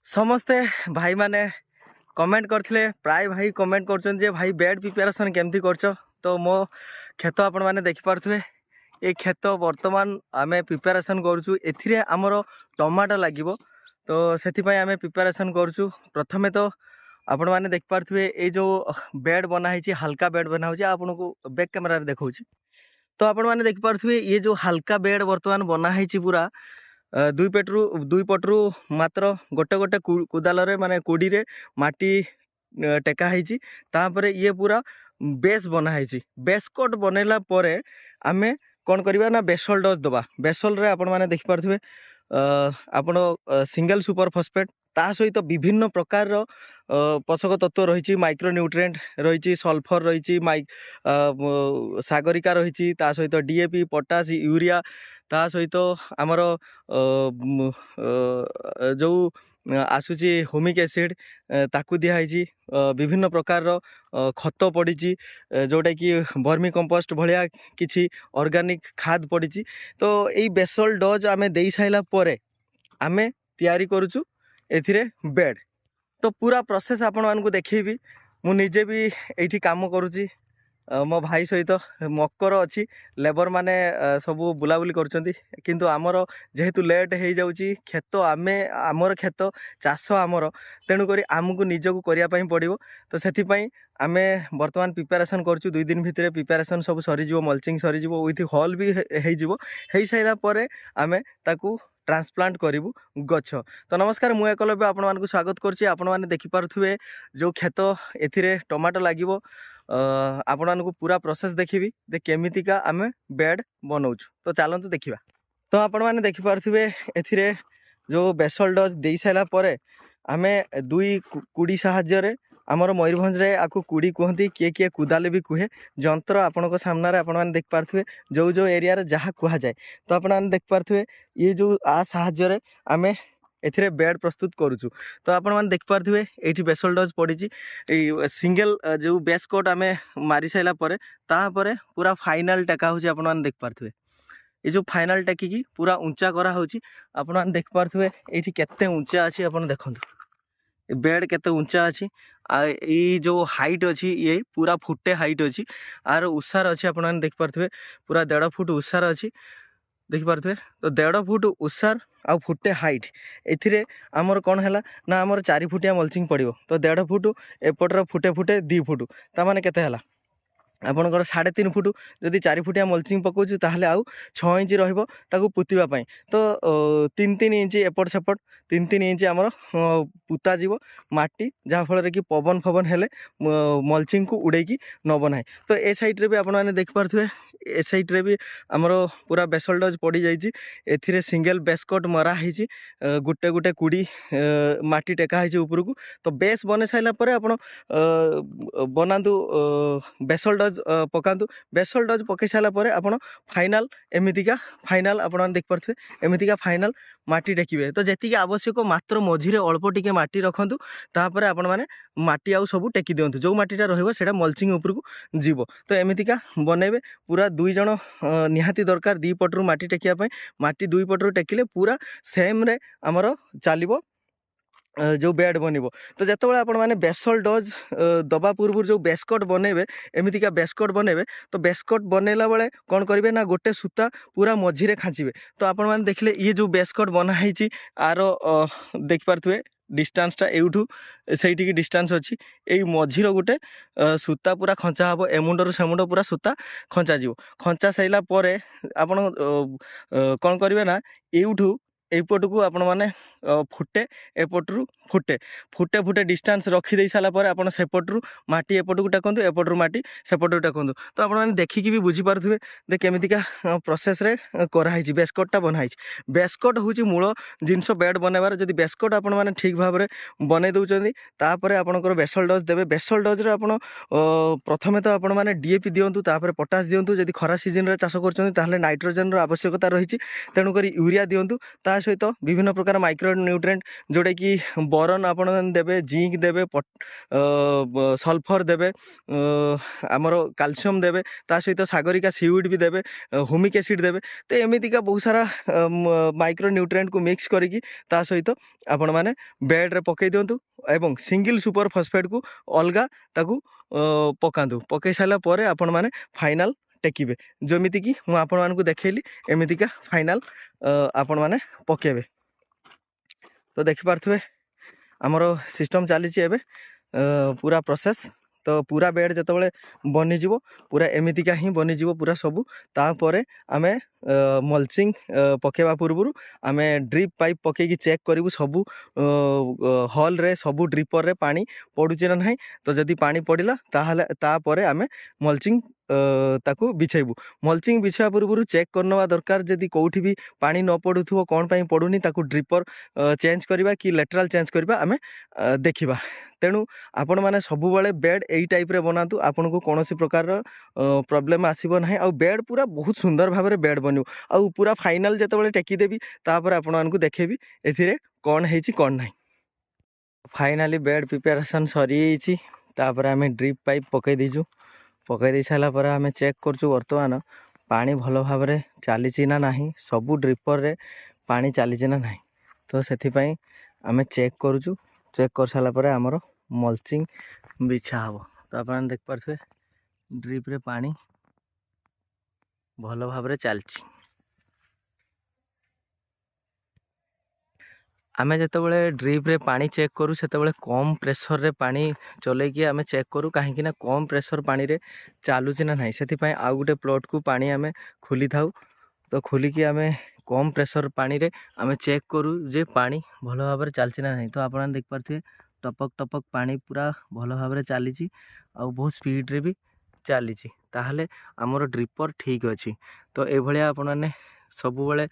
ସମସ୍ତେ ଭାଇମାନେ କମେଣ୍ଟ କରିଥିଲେ। ପ୍ରାୟ ଭାଇ କମେଣ୍ଟ କରୁଛନ୍ତି ଯେ ଭାଇ ବେଡ୍ ପ୍ରିପାରେସନ୍ କେମିତି କରୁଛ। ତ ମୋ କ୍ଷେତ ଆପଣମାନେ ଦେଖିପାରୁଥିବେ। ଏ କ୍ଷେତ ବର୍ତ୍ତମାନ ଆମେ ପ୍ରିପାରେସନ୍ କରୁଛୁ। ଏଥିରେ ଆମର ଟମାଟୋ ଲାଗିବ। ତ ସେଥିପାଇଁ ଆମେ ପ୍ରିପାରେସନ୍ କରୁଛୁ। ପ୍ରଥମେ ତ ଆପଣମାନେ ଦେଖିପାରୁଥିବେ ଏଇ ଯେଉଁ ବେଡ୍ ବନା ହେଇଛି, ହାଲକା ବେଡ୍ ବନା ହେଉଛି। ଆପଣଙ୍କୁ ବ୍ୟାକ୍ କ୍ୟାମେରାରେ ଦେଖାଉଛି। ତ ଆପଣମାନେ ଦେଖିପାରୁଥିବେ ଇଏ ଯେଉଁ ହାଲକା ବେଡ୍ ବର୍ତ୍ତମାନ ବନା ହେଇଛି ପୁରା ଦୁଇ ପଟରୁ ମାତ୍ର ଗୋଟେ ଗୋଟେ କୋଦାଳରେ ମାନେ କୋଡ଼ିରେ ମାଟି ଟେକା ହେଇଛି। ତାପରେ ଇଏ ପୁରା ବେସ୍ ବନା ହେଇଛି। ବେସ୍ କୋଟ୍ ବନେଇଲା ପରେ ଆମେ କ'ଣ କରିବା ନା ବେସଲ୍ ଡୋଜ୍ ଦେବା। ବେସଲ୍ରେ ଆପଣମାନେ ଦେଖିପାରୁଥିବେ ଆପଣ ସିଙ୍ଗଲ ସୁପର ଫସ୍ଫେଟ୍, ତା ସହିତ ବିଭିନ୍ନ ପ୍ରକାରର ପୋଷକ ତତ୍ତ୍ୱ ରହିଛି। ମାଇକ୍ରୋ ନ୍ୟୁଟ୍ରିଏଣ୍ଟ ରହିଛି, ସଲଫର ରହିଛି, ସାଗରିକା ରହିଛି, ତା ସହିତ DAP, ପଟାସ, ୟୁରିଆ, ତା ସହିତ ଆମର ଯେଉଁ ଆସୁଛି ହୁମିକ୍ ଏସିଡ୍ ତାକୁ ଦିଆହେଇଛି। ବିଭିନ୍ନ ପ୍ରକାରର ଖତ ପଡ଼ିଛି, ଯେଉଁଟାକି ବର୍ମି କମ୍ପୋଷ୍ଟ ଭଳିଆ କିଛି ଅର୍ଗାନିକ୍ ଖାଦ ପଡ଼ିଛି। ତ ଏଇ ବେସଲ୍ ଡୋଜ୍ ଆମେ ଦେଇ ସାରିଲା ପରେ ଆମେ ତିଆରି କରୁଛୁ ଏଥିରେ ବେଡ୍। ତ ପୁରା ପ୍ରୋସେସ୍ ଆପଣମାନଙ୍କୁ ଦେଖେଇବି। ମୁଁ ନିଜେ ବି ଏଇଠି କାମ କରୁଛି। ମୋ ଭାଇ ସହିତ ମକର ଅଛି, ଲେବର ମାନେ ସବୁ ବୁଲାବୁଲି କରୁଛନ୍ତି। କିନ୍ତୁ ଆମର ଯେହେତୁ ଲେଟ୍ ହେଇଯାଉଛି, ଆମର କ୍ଷେତ ଚାଷ ଆମର, ତେଣୁକରି ଆମକୁ ନିଜକୁ କରିବା ପାଇଁ ପଡ଼ିବ। ତ ସେଥିପାଇଁ ଆମେ ବର୍ତ୍ତମାନ ପ୍ରିପାରେସନ୍ କରୁଛୁ। 2 ଦିନ ଭିତରେ ପ୍ରିପାରେସନ୍ ସବୁ ସରିଯିବ, ମଲ୍ଚିଂ ସରିଯିବ, ୱିଥ୍ ହଲ୍ ବି ହେଇଯିବ। ହେଇସାରିଲା ପରେ ଆମେ ତାକୁ ଟ୍ରାନ୍ସପ୍ଲାଣ୍ଟ କରିବୁ ଗଛ। ତ ନମସ୍କାର, ମୁଁ ଏକଲବ୍ୟ ଆପଣମାନଙ୍କୁ ସ୍ୱାଗତ କରୁଛି। ଆପଣମାନେ ଦେଖିପାରୁଥିବେ ଯେଉଁ କ୍ଷେତ, ଏଥିରେ ଟମାଟୋ ଲାଗିବ। ଆପଣମାନଙ୍କୁ ପୁରା ପ୍ରୋସେସ୍ ଦେଖିବି ଯେ କେମିତିକା ଆମେ ବେଡ୍ ବନାଉଛୁ। ତ ଚାଲନ୍ତୁ ଦେଖିବା। ତ ଆପଣମାନେ ଦେଖିପାରୁଥିବେ ଏଥିରେ ଯେଉଁ ବେସଲ୍ ଡୋଜ୍ ଦେଇସାରିଲା ପରେ ଆମେ 2 କୁଡ଼ି ସାହାଯ୍ୟରେ, ଆମର ମୟୂରଭଞ୍ଜରେ ଆକୁ କୁଡ଼ି କୁହନ୍ତି, କିଏ କୁଦାଲେ ବି କୁହେ, ଯନ୍ତ୍ର ଆପଣଙ୍କ ସାମ୍ନାରେ ଆପଣମାନେ ଦେଖିପାରୁଥିବେ ଯେଉଁ ଏରିଆରେ ଯାହା କୁହାଯାଏ। ତ ଆପଣମାନେ ଦେଖିପାରୁଥିବେ ଇଏ ଯେଉଁ ସାହାଯ୍ୟରେ ଆମେ ଏଥିରେ ବେଡ୍ ପ୍ରସ୍ତୁତ କରୁଛୁ। ତ ଆପଣମାନେ ଦେଖିପାରୁଥିବେ ଏଇଠି ବେସଲ୍ ଡୋଜ୍ ପଡ଼ିଛି। ଏଇ ସିଙ୍ଗଲ ଯେଉଁ ବେସ୍ କୋଟ୍ ଆମେ ମାରି ସାରିଲା ପରେ ତାପରେ ପୁରା ଫାଇନାଲ୍ ଟେକା ହେଉଛି। ଆପଣମାନେ ଦେଖିପାରୁଥିବେ ଏ ଯେଉଁ ଫାଇନାଲ୍ ଟେକିକି ପୁରା ଉଞ୍ଚା କରାହେଉଛି। ଆପଣମାନେ ଦେଖିପାରୁଥିବେ ଏଇଠି କେତେ ଉଞ୍ଚା ଅଛି। ଆପଣ ଦେଖନ୍ତୁ ଏ ବେଡ୍ କେତେ ଉଞ୍ଚା ଅଛି। ଆଉ ଏଇ ଯେଉଁ ହାଇଟ୍ ଅଛି, ଇଏ ପୁରା ଫୁଟେ ହାଇଟ୍ ଅଛି। ଆର ଉଷାର ଅଛି, ଆପଣମାନେ ଦେଖିପାରୁଥିବେ ପୁରା 1.5 ଫୁଟ ଉଷାର ଅଛି। ଦେଖିପାରୁଥିବେ ତ 1.5 ଫୁଟ ଉଷାର ଆଉ ଫୁଟେ ହାଇଟ୍। ଏଥିରେ ଆମର କ'ଣ ହେଲା ନା ଆମର 4 ଫୁଟିଆ ମଲ୍ଚିଂ ପଡ଼ିବ। ତ 1.5 ଫୁଟ ଏପଟର ଫୁଟେ 2 ଫୁଟ, ତାମାନେ କେତେ ହେଲା ଆପଣଙ୍କର 3.5 ଫୁଟ। ଯଦି 4 ଫୁଟିଆ ମଲ୍ଚିଂ ପକାଉଛୁ ତାହେଲେ ଆଉ 6 ଇଞ୍ଚ ରହିବ ତାକୁ ପୋତିବା ପାଇଁ। ତ 3 ଇଞ୍ଚ ଏପଟ ସେପଟ 3 ଇଞ୍ଚ ଆମର ପୋତା ଯିବ ମାଟି, ଯାହାଫଳରେ କି ପବନ ହେଲେ ମଲ୍ଚିଂକୁ ଉଡ଼େଇକି ନେବ ନାହିଁ। ତ ଏ ସାଇଡ଼୍ରେ ବି ଆପଣମାନେ ଦେଖିପାରୁଥିବେ, ଏ ସାଇଡ଼୍ରେ ବି ଆମର ପୁରା ବେସଲ୍ ଡୋଜ୍ ପଡ଼ିଯାଇଛି। ଏଥିରେ ସିଙ୍ଗଲ ବେସ୍ କୋଟ୍ ମରା ହେଇଛି। ଗୋଟେ କୁଡ଼ି ମାଟି ଟେକା ହେଇଛି ଉପରକୁ। ତ ବେସ୍ ବନେଇ ସାରିଲା ପରେ ଆପଣ ବନାନ୍ତୁ, ବେସଲ୍ ଡୋଜ୍ ପକାନ୍ତୁ। ବେସଲ୍ ଡୋଜ୍ ପକାଇ ସାରିଲା ପରେ ଆପଣ ଫାଇନାଲ୍ ଆପଣମାନେ ଦେଖିପାରୁଥିବେ ଏମିତିକା ଫାଇନାଲ୍ ମାଟି ଟେକିବେ। ତ ଯେତିକି ଆବଶ୍ୟକ ମାତ୍ର ମଝିରେ ଅଳ୍ପ ଟିକେ ମାଟି ରଖନ୍ତୁ। ତାପରେ ଆପଣମାନେ ମାଟି ଆଉ ସବୁ ଟେକି ଦିଅନ୍ତୁ। ଯେଉଁ ମାଟିଟା ରହିବ ସେଇଟା ମଲ୍ଚିଂ ଉପରକୁ ଯିବ। ତ ଏମିତିକା ବନେଇବେ। ପୁରା 2 ଜଣ ନିହାତି ଦରକାର 2 ପଟରୁ ମାଟି ଟେକିବା ପାଇଁ। ମାଟି 2 ପଟରୁ ଟେକିଲେ ପୁରା ସେମ୍ରେ ଆମର ଚାଲିବ ଯେଉଁ ବେଡ୍ ବନିବ। ତ ଯେତେବେଳେ ଆପଣମାନେ ବେସଲ୍ ଡୋଜ୍ ଦେବା ପୂର୍ବରୁ ଯେଉଁ ବେସ୍ କୋଟ୍ ବନେଇବେ, ଏମିତିକା ବେସ୍ କୋଟ୍ ବନେଇବେ। ତ ବେସ୍ କୋଟ୍ ବନେଇଲା ବେଳେ କ'ଣ କରିବେ ନା ଗୋଟେ ସୂତା ପୁରା ମଝିରେ ଖାଞ୍ଚିବେ। ତ ଆପଣମାନେ ଦେଖିଲେ ଇଏ ଯେଉଁ ବେସ୍ କୋଟ୍ ବନା ହେଇଛି, ଆର ଦେଖିପାରୁଥିବେ ଡିଷ୍ଟାନ୍ସଟା ଏଇଠୁ ସେଇଠିକି ଡିଷ୍ଟାନ୍ସ ଅଛି। ଏଇ ମଝିର ଗୋଟେ ସୂତା ପୁରା ଖଞ୍ଚା ହେବ। ଏମୁଣ୍ଡରୁ ସେମୁଣ୍ଡ ପୁରା ସୂତା ଖଞ୍ଚାଯିବ। ଖଞ୍ଚା ସାରିଲା ପରେ ଆପଣ କ'ଣ କରିବେ ନା ଏଇପଟକୁ ଆପଣମାନେ ଫୁଟେ, ଏପଟରୁ ଫୁଟେ ଡିଷ୍ଟାନ୍ସ ରଖିଦେଇ ସାରିଲା ପରେ ଆପଣ ସେପଟରୁ ମାଟି ଏପଟକୁ ଟେକନ୍ତୁ, ଏପଟରୁ ମାଟି ସେପଟକୁ ଟେକନ୍ତୁ। ତ ଆପଣମାନେ ଦେଖିକି ବି ବୁଝିପାରୁଥିବେ ଯେ କେମିତିକା ପ୍ରୋସେସ୍ରେ କରାହେଇଛି, ବେସ୍ କୋଟ୍ଟା ବନା ହେଇଛି। ବେସ୍ କୋଟ୍ ହେଉଛି ମୂଳ ଜିନିଷ ବେଡ୍ ବନେଇବାର। ଯଦି ବେସ୍ କୋଟ୍ ଆପଣମାନେ ଠିକ୍ ଭାବରେ ବନେଇ ଦେଉଛନ୍ତି, ତାପରେ ଆପଣଙ୍କର ବେସଲ୍ ଡୋଜ୍ ଦେବେ। ବେସଲ୍ ଡୋଜ୍ରେ ଆପଣ ପ୍ରଥମେ ତ ଆପଣମାନେ DAP ଦିଅନ୍ତୁ, ତାପରେ ପଟାସ୍ ଦିଅନ୍ତୁ। ଯଦି ଖରା ସିଜନ୍ରେ ଚାଷ କରୁଛନ୍ତି ତାହେଲେ ନାଇଟ୍ରୋଜେନ୍ର ଆବଶ୍ୟକତା ରହିଛି, ତେଣୁକରି ୟୁରିଆ ଦିଅନ୍ତୁ। ତା सहित विभिन्न प्रकार माइक्रो न्यूट्रिएंट जोटा कि बोरन आपण देबे, जिंक देबे, सल्फर देबे, आमर कैल्शियम देबे, ता सहित सागरिका सीविड भी देबे, ह्यूमिक एसिड देबे। तो एमितिका बहुत सारा माइक्रो न्यूट्रिएंट को मिक्स करिकी ता सहित आपण माने बेड रे पकई दियंतु एवं सिंगल सुपर फॉस्फेट को अलगा ताकू पकांतु। पकई सारा परे आपण माने फाइनल टेकिबे जमिति कि मु आपण मानकु देखैली एमितिका फाइनल आपण माने पकेबे। तो देखि पारथुवे आमर सिस्टम चली एबे पूरा प्रोसेस। तो पूरा बेड जतबले बनिजिवो पूरा एमितिका ही बनिजिवो पूरा सबू। तापरे आमे मल्चिंग पकेवा पूर्वरु आमे ड्रिप पाइप पकेकी चेक करिवु सबू हॉल रे सबू ड्रिपर रे पानी पडुची ना नाही। तो जदि पानी पड़िला ताहले तापरे आमे मल्चिंग ताकू बिछाइबु। मल्चिंग बिछा पूर्वरु चेक करनवा दरकार जदि कोउठी भी पानी न पडुथुवो कोन पई पडुनी ताकू ड्रिपर चेंज करिबा कि लेटराल चेंज करिबा आमे देखिबा। तेणु आपण माने सबु बेले बेड एई टाइप रे बनातु आपन को कोनोसी प्रकार प्रॉब्लम आसीबो नाही। आ बेड पूरा बहुत सुंदर भाव रे बेड बनिउ। आ पूरा फाइनल जते बेले टेकी देबी तापर आपण मानकु देखेबी एथिरे कोन हेची कोन नाही। फाइनली बेड प्रिपरेशन सरी छि। तापर आमे ड्रिप पाइप पकई दिजु। पकई दे साला पर आमे चेक करछु वर्तमान पानी भलो भाव रे चाली छि ना नाही, सबु ड्रिपर रे पानी चाली छि ना नाही। तो सेथि पई आमे चेक करछु। चेक कर साला पर हमर मल्चिंग बिछा हबो। तो आपन देख पारछे ड्रिप रे पानी भलो भाव रे चालछि। आमे जतबेले ड्रिप रे पानी चेक करू सेतबेले कम प्रेशर रे पानी चले कि आमे चेक करू काहे ना कम प्रेशर पानी रे चालू छि ना नाही। सेति पई आ गुटे प्लॉट को पानी आमे खुली थाउ। तो खुली कि आमे कम प्रेशर पानी रे आमे चेक करू जे पानी भलो भाव रे चालछि ना नाही। तो आपण देख पारथे टपक टपक पानी पूरा भलो भाव रे चाली छि आ बहुत स्पीड रे भी चाली छि। ताहले हमर ड्रिपर ठीक अछि। तो ए भलिया आपण ने सब बेले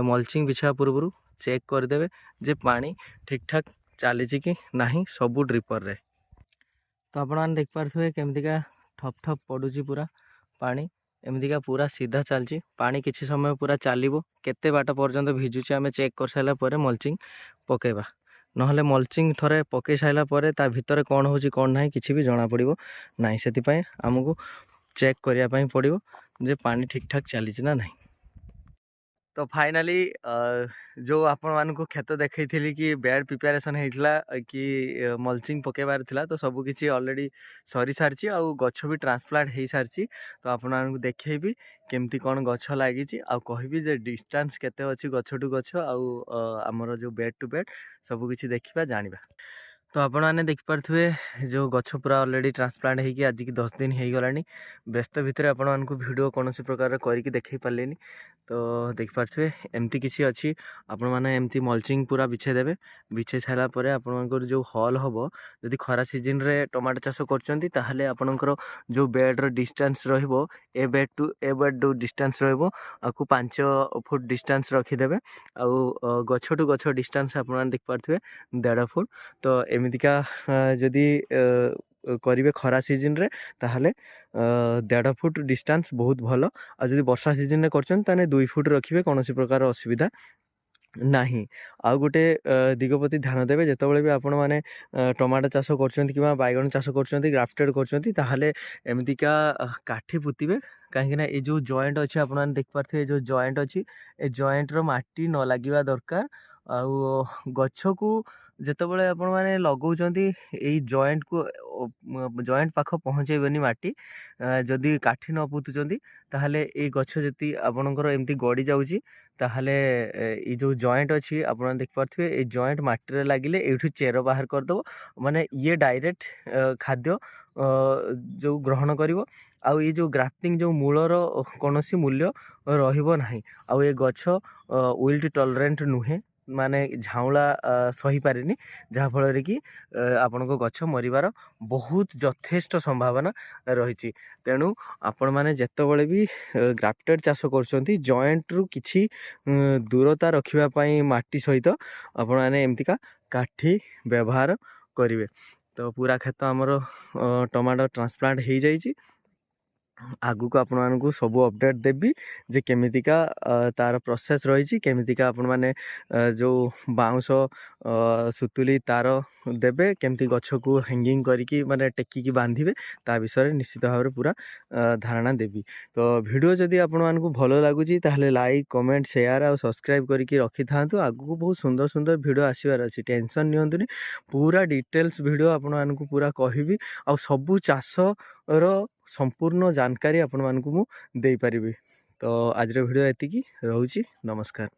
मल्चिंग बिछा पूर्वरु चेक कर देबे जे पानी ठीक ठाक चली कि नहीं सबू ड्रिपर रे। तो आपण देख पारे केमतिका ठप ठप पड़ुची पूरा पानी एमतिका पूरा सीधा चलची। पानी किसी समय पूरा चलो केते बाट पर्यंत भिजुची आमे चेक कर सारा पर मल्चिंग पकेबा। नहले मल्चिंग थरे पके साइला परे ता भितर कौन होची कौन नाही किछि भी जना पड़िबो नाही। सेति पई हमकु चेक करिया पई पड़िबो जे पानी ठीक ठाक चली ना नहीं। तो फाइनाली जो आपण मानकु खेत देखई थी कि बेड प्रिपरेशन होइथिला कि मल्चिंग पकेबार थिला तो सब किछि ऑलरेडी सरी सारछि आ गछ भी ट्रांसप्लांट हो सारछि। तो आपण मानकु देखैबी केमती कोन गछ लागिछि आ कहबी जे डिस्टेंस केते अछि गछ टू गछ आ हमर जो बेड टू बेड सब किछि देखिबा जानिबा। तो आपण मैंने देखिपे जो गछ पूरा ऑलरेडी ट्रांसप्लांट होगी आज की 10 दिन हो गलानी। व्यस्त भितर आपण मानकु वीडियो कौन प्रकार करके देखई पारे। तो देखिपे एमती किसी अच्छी आपण मैंने एमती मल्चिंग पूरा बिछे देबे। बिछे सारा पर आपंकर जो हॉल हम जदि खरा सीजन रे टमाटो चाष कर आपणकर जो बेड डिस्टेंस रो ए बेड टू डिस्टेंस रो 5 फुट डिस्टेंस रखीदे। आउ गछ टू गछ डिस्टेंस आप देखिपे 1.5 फुट। तो एमितिका जदि करेंगे खरा सीजन रे ताहले 1.5 फुट डिस्टेंस बहुत भल। आ जदि वर्षा सीजन रे करछन 2 फुट रखिए कौन प्रकार असुविधा नहीं। आउ गोटे दिगपति ध्यान देवे जितेबाला भी आपण मैंने टमाटो चाष कर बैगन चाष कर ग्राफ्टेड कर एमतिका काठी पुतिबे कहीं ये जो जॉइंट अच्छे आप देख पारे जो जॉइंट अच्छी ए जॉइंट रो माटी न लगे दरकार। आउ गछ को जितेबाला आपण मैंने लगौंट यही जॉइंट को जॉइंट पाख पहुँचेबनी माटी जदि काठी न पुतुचंती ताहले ए गछ जति आपणकर एमती गड़ी जाउची ताहले ये जो जॉइंट अच्छी आप देख पारे ये जॉइंट माटी रे लागिले एठू चेर बाहर करदब माने ये डायरेक्ट खाद्य जो ग्रहण करिवो। आउ ये जो ग्राफ्टिंग जो मूलर कौन मूल्य रहिबो नाही। आउ ये गछ विल्ट टॉलरेंट नुहे माने झाउला सही पारेनी जहाँफल कि आपण गछ मरिबार बहुत यथेष्ट संभावना रही। तेणु आपण मैंने जितेबाला भी ग्राफ्टेड चाष कर जॉइंट रु किछि दूरता रखापी माटी सहित आपण मैंने एमतिका काठी व्यवहार करेंगे। तो पूरा खेत आमर टमाटो ट्रांसप्लांट हो जाइए। ଆଗକୁ ଆପଣମାନଙ୍କୁ ସବୁ ଅପଡ଼େଟ୍ ଦେବି ଯେ କେମିତିକା ତାର ପ୍ରୋସେସ୍ ରହିଛି, କେମିତିକା ଆପଣମାନେ ଯେଉଁ ବାଉଁଶ ସୁତୁଲି ତାର ଦେବେ, କେମିତି ଗଛକୁ ହ୍ୟାଙ୍ଗିଂ କରିକି ମାନେ ଟେକିକି ବାନ୍ଧିବେ, ତା ବିଷୟରେ ନିଶ୍ଚିତ ଭାବରେ ପୁରା ଧାରଣା ଦେବି। ତ ଭିଡ଼ିଓ ଯଦି ଆପଣମାନଙ୍କୁ ଭଲ ଲାଗୁଛି ତାହେଲେ ଲାଇକ୍, କମେଣ୍ଟ, ସେୟାର ଆଉ ସବସ୍କ୍ରାଇବ୍ କରିକି ରଖିଥାନ୍ତୁ। ଆଗକୁ ବହୁତ ସୁନ୍ଦର ସୁନ୍ଦର ଭିଡ଼ିଓ ଆସିବାର ଅଛି, ଟେନସନ୍ ନିଅନ୍ତୁନି। ପୁରା ଡିଟେଲ୍ସ ଭିଡ଼ିଓ ଆପଣମାନଙ୍କୁ ପୁରା କହିବି, ଆଉ ସବୁ ଚାଷର ସମ୍ପୂର୍ଣ୍ଣ ଜାନକାରୀ ଆପଣମାନଙ୍କୁ ମୁଁ ଦେଇପାରିବି। ତ ଆଜିର ଭିଡ଼ିଓ ଏତିକି, ରହୁଛି, ନମସ୍କାର।